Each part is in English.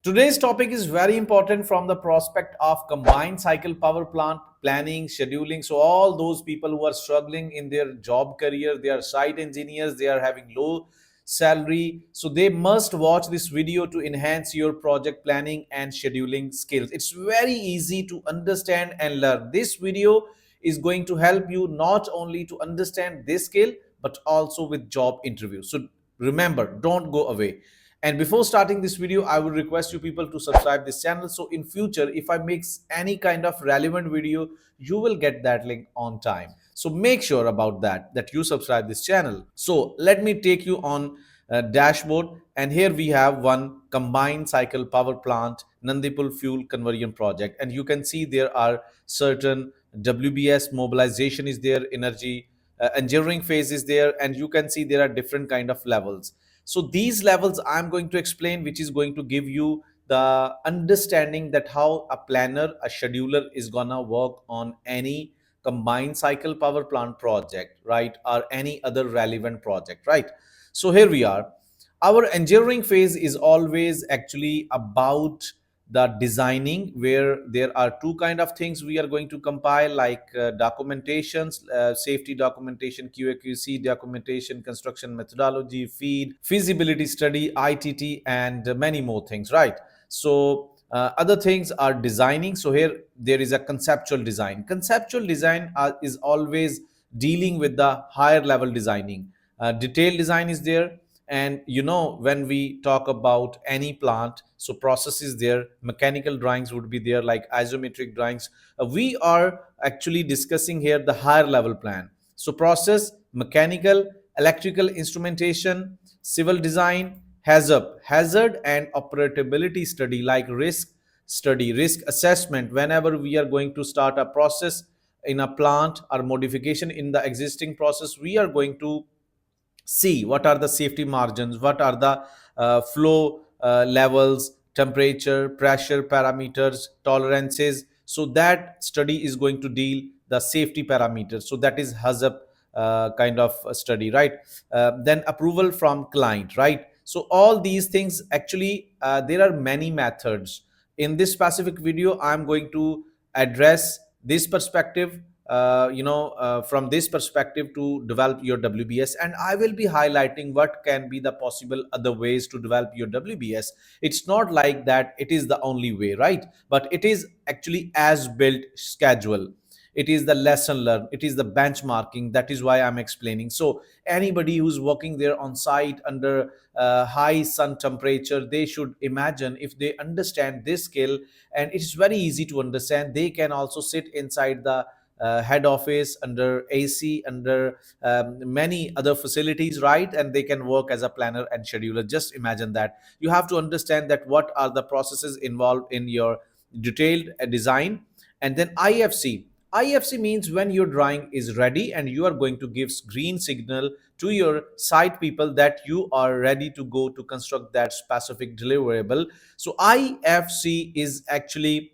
Today's topic is very important from the prospect of combined cycle power plant planning, scheduling. So, all those people who are struggling in their job career, they are site engineers, they are having low salary. So, they must watch this video to enhance your project planning and scheduling skills. It's very easy to understand and learn. This video is going to help you not only to understand this skill but also with job interviews. So, remember, don't go away. And before starting this video, I would request you people to subscribe this channel. So in future, if I make any kind of relevant video, you will get that link on time. So make sure about that you subscribe this channel. So let me take you on dashboard. And here we have one combined cycle power plant Nandipur fuel conversion project. And you can see there are certain WBS mobilization is there, energy engineering phase is there, and you can see there are different kind of levels. So these levels I'm going to explain, which is going to give you the understanding that how a planner, a scheduler is gonna work on any combined cycle power plant project, right? Or any other relevant project, right? So here we are. Our engineering phase is always actually about the designing, where there are two kind of things we are going to compile, like documentations, safety documentation, QAQC documentation, construction methodology, feed, feasibility study, ITT, and many more things, right? So other things are designing. So here there is a conceptual design. Conceptual design is always dealing with the higher level designing. Detailed design is there. And when we talk about any plant, so process is there, mechanical drawings would be there, like isometric drawings. We are actually discussing here the higher level plan. So process, mechanical, electrical instrumentation, civil design, hazard and operability study, like risk study, risk assessment. Whenever we are going to start a process in a plant or modification in the existing process, we are going to see what are the safety margins, what are the flow levels, temperature, pressure parameters, tolerances. So that study is going to deal the safety parameters. So that is HAZUP kind of a study, right? Then approval from client, right? So all these things actually, there are many methods. In this specific video, I'm going to address this perspective, from this perspective to develop your WBS, and I will be highlighting what can be the possible other ways to develop your WBS. It's not like that it is the only way, right? But it is actually as built schedule. It is the lesson learned, it is the benchmarking. That is why I'm explaining. So anybody who's working there on site under high sun temperature, they should imagine, if they understand this skill, and it's very easy to understand, they can also sit inside the head office under AC, under many other facilities, right? And they can work as a planner and scheduler. Just imagine that. You have to understand that what are the processes involved in your detailed design. And then IFC. IFC means when your drawing is ready and you are going to give green signal to your site people that you are ready to go to construct that specific deliverable. So IFC is actually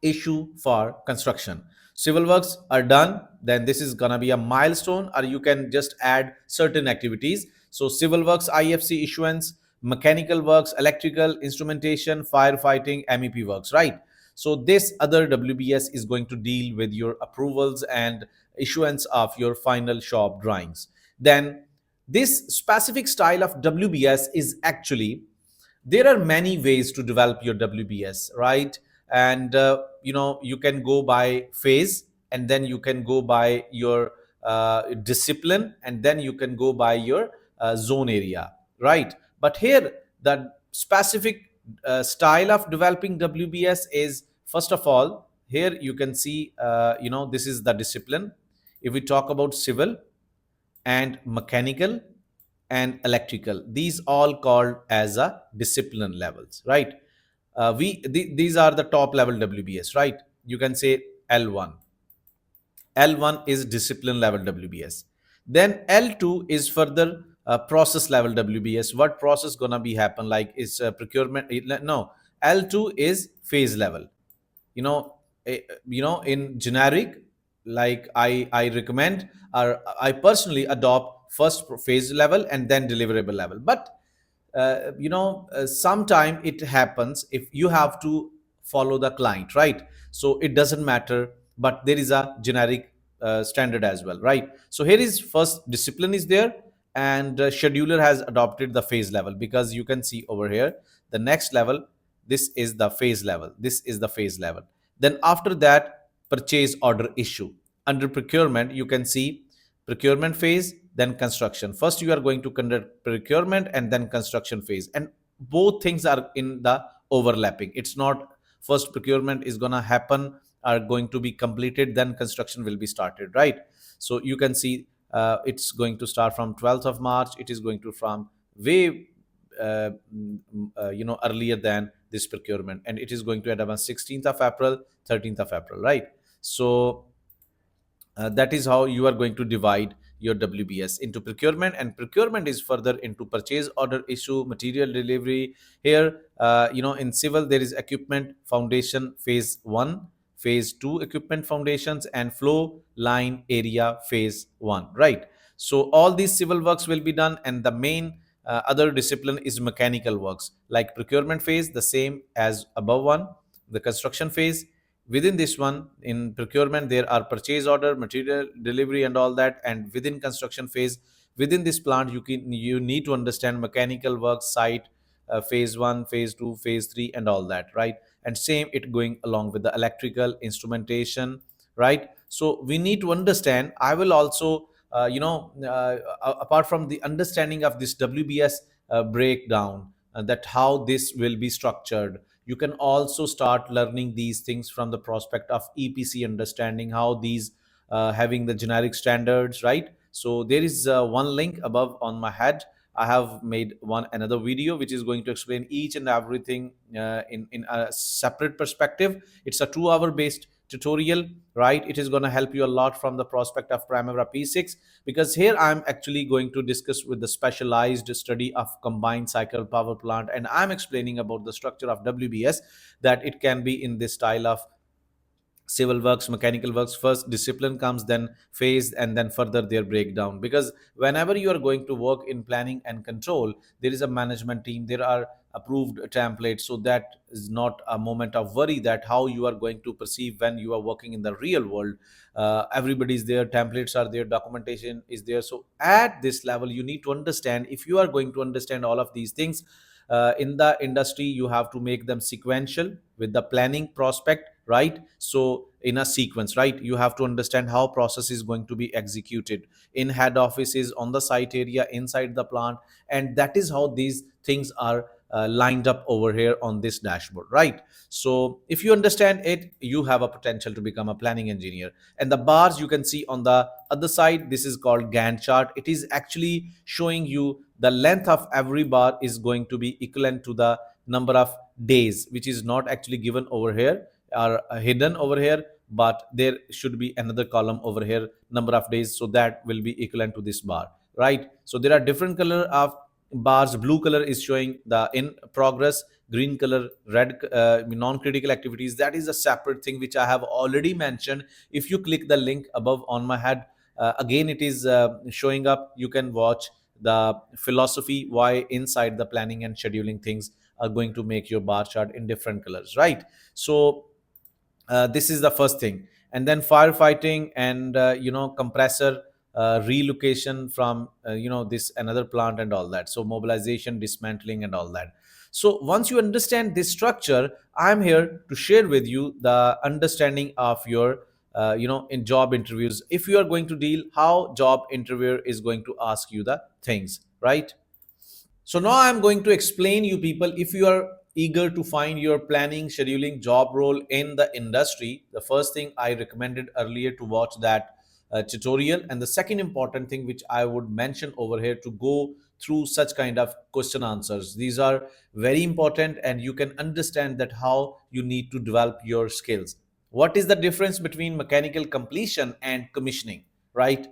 issue for construction. Civil works are done, then this is gonna be a milestone, or you can just add certain activities. So civil works IFC issuance, mechanical works, electrical instrumentation, firefighting, MEP works, right? So this other WBS is going to deal with your approvals and issuance of your final shop drawings. Then this specific style of WBS is actually, there are many ways to develop your WBS, right? And you can go by phase, and then you can go by your discipline, and then you can go by your zone area, right? But here the specific style of developing WBS is, first of all, here you can see, this is the discipline. If we talk about civil and mechanical and electrical, these all called as a discipline levels, right? These are the top level WBS, right? You can say L1. L1 is discipline level WBS. Then L2 is further process level WBS. What process gonna be happen? Like is procurement? No, L2 is phase level. In generic, like I recommend, or I personally adopt first phase level and then deliverable level. But sometime it happens if you have to follow the client, right? So it doesn't matter, but there is a generic standard as well, right? So here is first discipline is there, and scheduler has adopted the phase level, because you can see over here the next level, this is the phase level, this is the phase level. Then after that, purchase order issue. Under procurement, you can see procurement phase, then construction. First you are going to conduct procurement and then construction phase, and both things are in the overlapping. It's not first procurement is going to happen, are going to be completed, then construction will be started, right? So you can see it's going to start from 12th of March, it is going to from way earlier than this procurement, and it is going to end up on 16th of April, 13th of April, right? So that is how you are going to divide your WBS into procurement, and procurement is further into purchase order issue, material delivery. Here, in civil there is equipment foundation phase 1, phase 2 equipment foundations, and flow line area phase 1, right? So all these civil works will be done, and the main other discipline is mechanical works, like procurement phase, the same as above one. The construction phase, within this one, in procurement there are purchase order, material delivery, and all that. And within construction phase, within this plant, you need to understand mechanical work site, phase 1, phase 2, phase 3, and all that, right? And same it going along with the electrical instrumentation, right? So we need to understand. I will also apart from the understanding of this WBS breakdown, that how this will be structured, you can also start learning these things from the prospect of EPC understanding, how these having the generic standards, right? So there is one link above on my head. I have made one another video which is going to explain each and everything in a separate perspective. It's a 2 hour based tutorial, right? It is going to help you a lot from the prospect of Primavera P6, because here I'm actually going to discuss with the specialized study of combined cycle power plant, and I'm explaining about the structure of WBS, that it can be in this style of civil works, mechanical works. First discipline comes, then phase, and then further their breakdown. Because whenever you are going to work in planning and control, there is a management team, there are approved templates, so that is not a moment of worry that how you are going to perceive when you are working in the real world. Everybody is there, templates are there, documentation is there. So at this level you need to understand, if you are going to understand all of these things in the industry, you have to make them sequential with the planning prospect, right? So in a sequence, right, you have to understand how process is going to be executed in head offices, on the site area, inside the plant. And that is how these things are lined up over here on this dashboard, right? So if you understand it, you have a potential to become a planning engineer. And the bars you can see on the other side, this is called Gantt chart. It is actually showing you the length of every bar is going to be equivalent to the number of days, which is not actually given over here, are hidden over here, but there should be another column over here, number of days, so that will be equivalent to this bar, right? So there are different color of bars. Blue color is showing the in progress, green color, red non-critical activities. That is a separate thing which I have already mentioned. If you click the link above on my head, again it is showing up. You can watch the philosophy why inside the planning and scheduling things are going to make your bar chart in different colors, right? So this is the first thing. And then firefighting and compressor relocation from this another plant and all that. So mobilization, dismantling, and all that. So once you understand this structure, I'm here to share with you the understanding of your in job interviews. If you are going to deal, how job interviewer is going to ask you the things, right? So now I'm going to explain you people, if you are eager to find your planning, scheduling job role in the industry, the first thing I recommended earlier to watch that tutorial. And the second important thing which I would mention over here, to go through such kind of question answers. These are very important, and you can understand that how you need to develop your skills. What is the difference between mechanical completion and commissioning, right?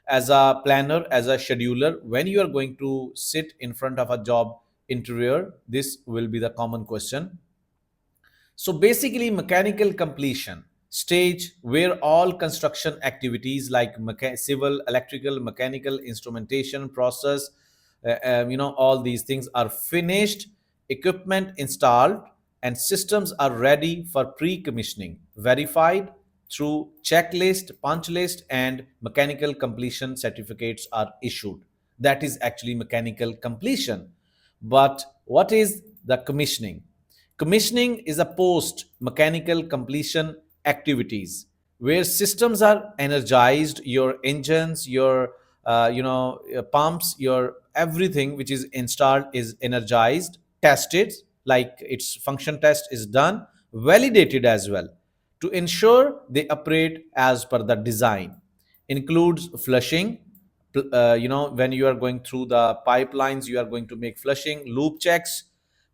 As a planner, as a scheduler, when you are going to sit in front of a job interviewer, this will be the common question. So basically, mechanical completion stage, where all construction activities like civil, electrical, mechanical, instrumentation, process, all these things are finished, equipment installed, and systems are ready for pre-commissioning, verified through checklist, punch list, and mechanical completion certificates are issued. That is actually mechanical completion. But what is the commissioning? Commissioning is a post mechanical completion activities where systems are energized, your engines, your pumps, your everything which is installed is energized, tested, like its function test is done, validated as well to ensure they operate as per the design. Includes flushing, when you are going through the pipelines, you are going to make flushing, loop checks,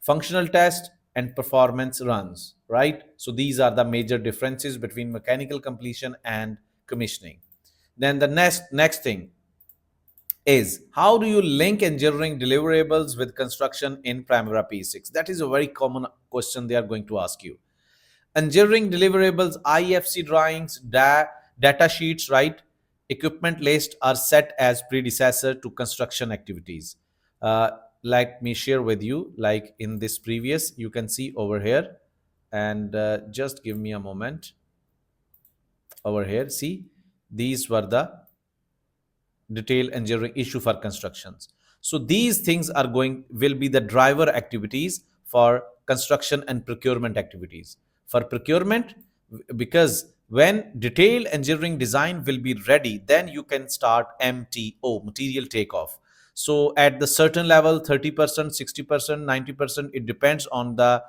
functional test, and performance runs, right? So these are the major differences between mechanical completion and commissioning. Then the next thing is, how do you link engineering deliverables with construction in Primavera P6? That is a very common question they are going to ask you. Engineering deliverables, IFC drawings, data sheets, right? Equipment list are set as predecessor to construction activities. Uh, Let me share with you, like in this previous, you can see over here, and just give me a moment. Over here, see, these were the detail engineering issue for constructions. So these things are going will be the driver activities for construction and procurement activities. For procurement, because when detailed engineering design will be ready, then you can start MTO, material takeoff. So at the certain level, 30%, 60%, 90%, it depends on the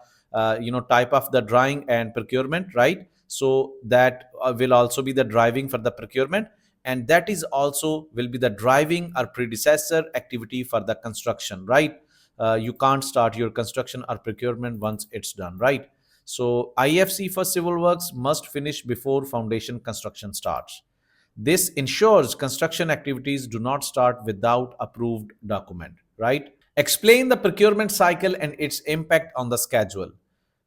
type of the drawing and procurement, right? So that will also be the driving for the procurement, and that is also will be the driving or predecessor activity for the construction, right? You can't start your construction or procurement once it's done, right? So IFC for civil works must finish before foundation construction starts. This ensures construction activities do not start without approved document, right? Explain the procurement cycle and its impact on the schedule.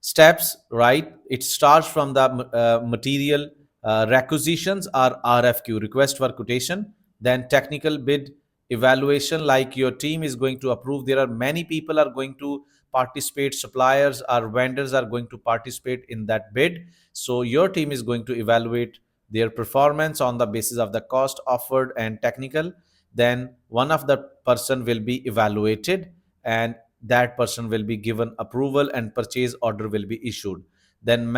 Steps, right? It starts from the material requisitions or RFQ, request for quotation, then technical bid evaluation, like your team is going to approve. There are many people are going to participate, suppliers or vendors are going to participate in that bid. So your team is going to evaluate their performance on the basis of the cost offered and technical. Then one of the person will be evaluated, and that person will be given approval and purchase order will be issued. Then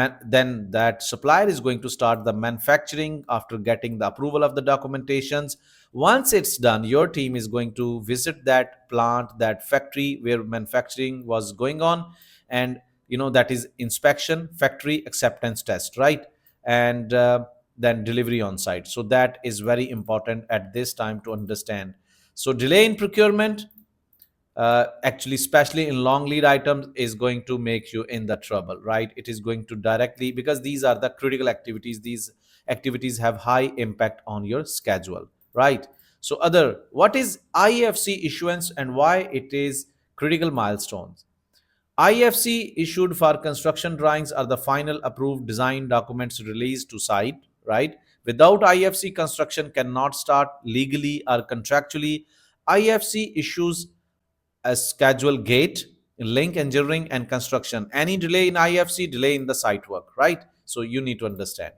that supplier is going to start the manufacturing after getting the approval of the documentations. Once it's done, your team is going to visit that plant, that factory where manufacturing was going on, and that is inspection, factory acceptance test, right? And then delivery on site. So that is very important at this time to understand. So delay in procurement, actually especially in long lead items, is going to make you in the trouble, right? It is going to directly, because these are the critical activities, these activities have high impact on your schedule, right? So other, what is IFC issuance and why it is critical milestones? IFC issued for construction drawings are the final approved design documents released to site, right? Without IFC, construction cannot start legally or contractually. IFC issues a schedule gate, link engineering and construction. Any delay in IFC, delay in the site work, right? So you need to understand.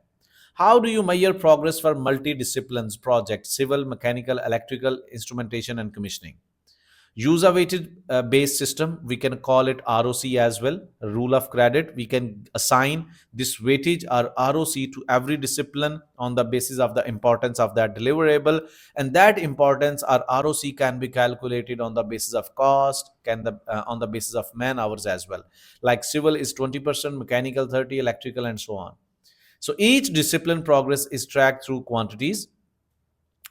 How do you measure progress for multidisciplines projects, civil, mechanical, electrical, instrumentation, and commissioning? Use a weighted based system. We can call it ROC as well, rule of credit. We can assign this weightage or ROC to every discipline on the basis of the importance of that deliverable. And that importance or ROC can be calculated on the basis of cost, on the basis of man hours as well. Like civil is 20%, mechanical 30, electrical, and so on. So each discipline progress is tracked through quantities,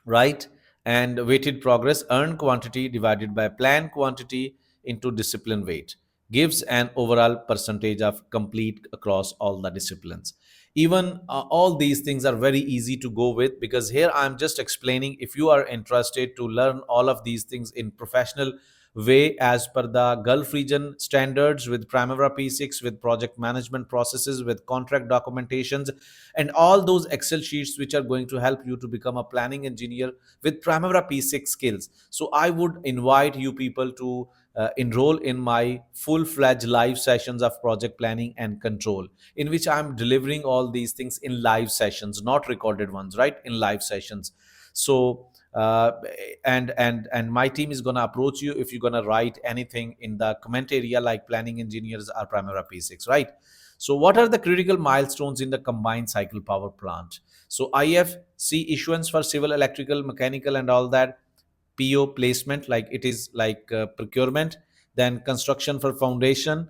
right? And weighted progress, earned quantity divided by planned quantity into discipline weight, gives an overall percentage of complete across all the disciplines. Even all these things are very easy to go with, because here I'm just explaining. If you are interested to learn all of these things in professional way as per the Gulf region standards, with Primavera P6, with project management processes, with contract documentations, and all those Excel sheets which are going to help you to become a planning engineer with Primavera P6 skills. So I would invite you people to enroll in my full-fledged live sessions of project planning and control, in which I'm delivering all these things in live sessions, not recorded ones, right? In live sessions. So and my team is going to approach you if you're going to write anything in the comment area like planning engineers or Primavera P6, right? So what are the critical milestones in the combined cycle power plant? So IFC issuance for civil, electrical, mechanical, and all that. PO placement, like it is like procurement. Then construction for foundation.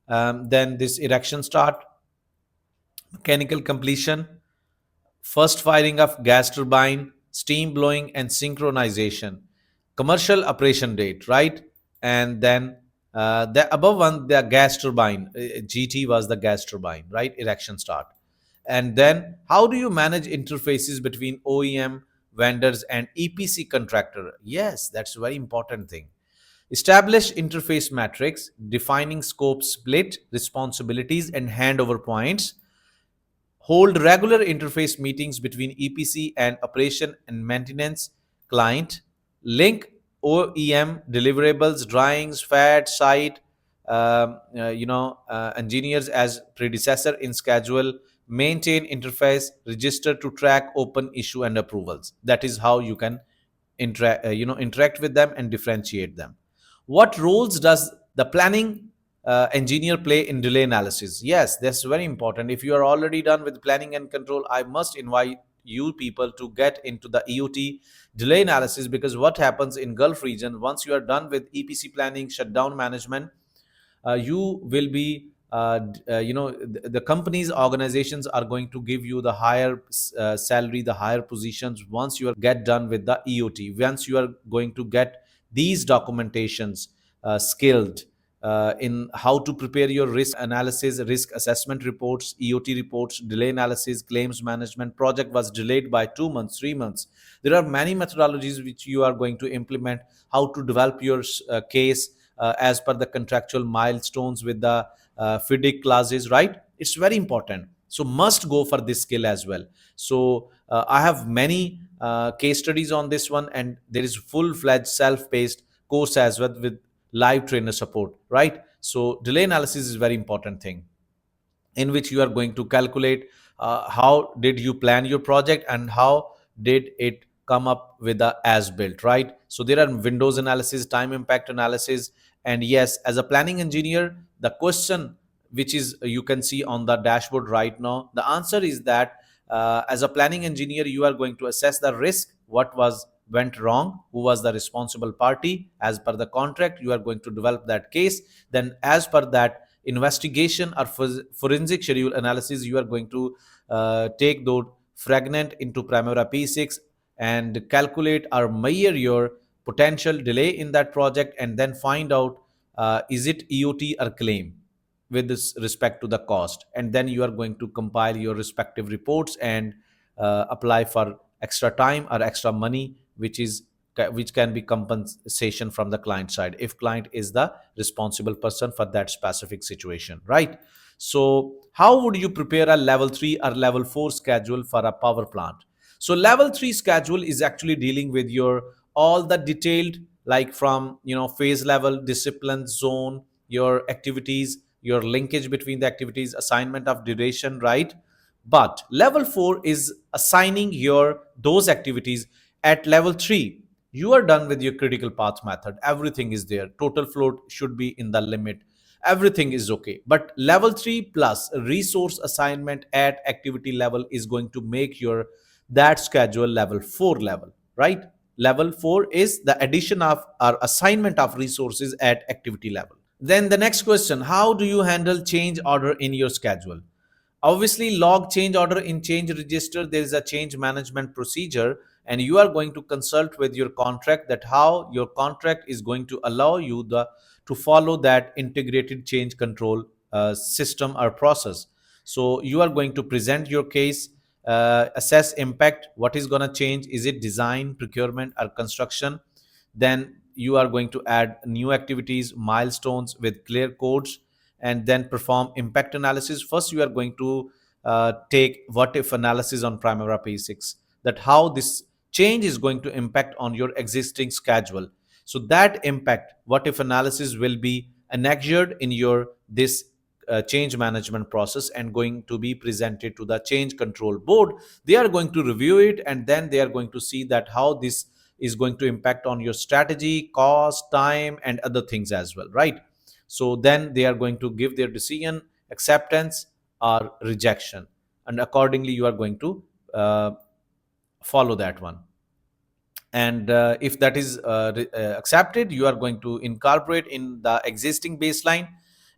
Then this erection start, mechanical completion, first firing of gas turbine, steam blowing, and synchronization, commercial operation date, right? And then the above one, the gas turbine, GT was the gas turbine, right? Erection start. And then how do you manage interfaces between OEM vendors and EPC contractor? Yes, that's a very important thing. Establish interface matrix, defining scope split, responsibilities, and handover points. Hold regular interface meetings between EPC and operation and maintenance client. Link OEM deliverables, drawings, FAT, site, engineers as predecessor in schedule. Maintain interface register to track open issue and approvals. That is how you can interact with them and differentiate them. What roles does the planning engineer play in delay analysis? Yes, that's very important. If you are already done with planning and control, I must invite you people to get into the EOT delay analysis, because what happens in Gulf region, once you are done with EPC planning, shutdown management, you will be the companies, organizations are going to give you the higher salary, the higher positions, once you are get done with the EOT, once you are going to get these documentations skilled in how to prepare your risk analysis, risk assessment reports, EOT reports, delay analysis, claims management. Project was delayed by 2 months, 3 months. There are many methodologies which you are going to implement, how to develop your case as per the contractual milestones with the FIDIC clauses, right? It's very important. So must go for this skill as well. So I have many case studies on this one, and there is full-fledged self-paced course as well with live trainer support, right? So delay analysis is very important thing, in which you are going to calculate how did you plan your project and how did it come up with the as built, right? So there are windows analysis, time impact analysis. And yes, as a planning engineer, the question which is you can see on the dashboard right now, the answer is that as a planning engineer, you are going to assess the risk, what was went wrong, who was the responsible party. As per the contract, you are going to develop that case. Then as per that investigation or forensic schedule analysis, you are going to take those fragment into Primavera P6 and calculate or measure your potential delay in that project, and then find out is it EOT or claim with this respect to the cost. And then you are going to compile your respective reports and apply for extra time or extra money, which can be compensation from the client side, if client is the responsible person for that specific situation, right? So how would you prepare a level 3 or level 4 schedule for a power plant? So level 3 schedule is actually dealing with your all the detailed, like from phase level, discipline zone, your activities, your linkage between the activities, assignment of duration, right? But level 4 is assigning your those activities. At level 3, you are done with your critical path method, everything is there, total float should be in the limit, everything is okay. But level 3 plus resource assignment at activity level is going to make your that schedule level 4 level, right? Level 4 is the addition of or assignment of resources at activity level. Then the next question, how do you handle change order in your schedule? Obviously, log change order in change register, there is a change management procedure, and you are going to consult with your contract that how your contract is going to allow you to follow that integrated change control system or process. So you are going to present your case, assess impact, what is going to change, is it design, procurement, or construction? Then you are going to add new activities, milestones with clear codes, and then perform impact analysis. First, you are going to take what if analysis on Primavera P6, that how this change is going to impact on your existing schedule. So that impact, what if analysis, will be annexed in your this change management process and going to be presented to the change control board. They are going to review it, and then they are going to see that how this is going to impact on your strategy, cost, time, and other things as well, right? So then they are going to give their decision, acceptance or rejection, and accordingly you are going to uh, follow that one. And if that is accepted, you are going to incorporate in the existing baseline,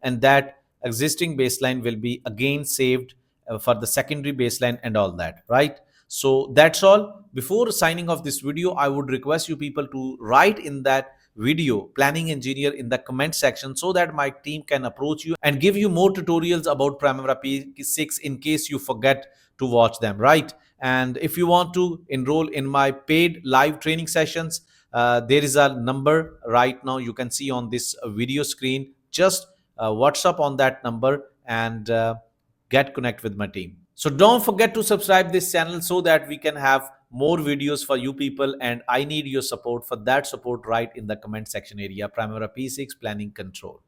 and that existing baseline will be again saved for the secondary baseline and all that, right? So that's all. Before signing off this video, I would request you people to write in that video planning engineer in the comment section, so that my team can approach you and give you more tutorials about Primavera P6 in case you forget to watch them, right? And if you want to enroll in my paid live training sessions, there is a number right now you can see on this video screen. Just WhatsApp on that number and get connect with my team. So don't forget to subscribe this channel so that we can have more videos for you people, and I need your support. For that support, write in the comment section area Primavera P6 planning control.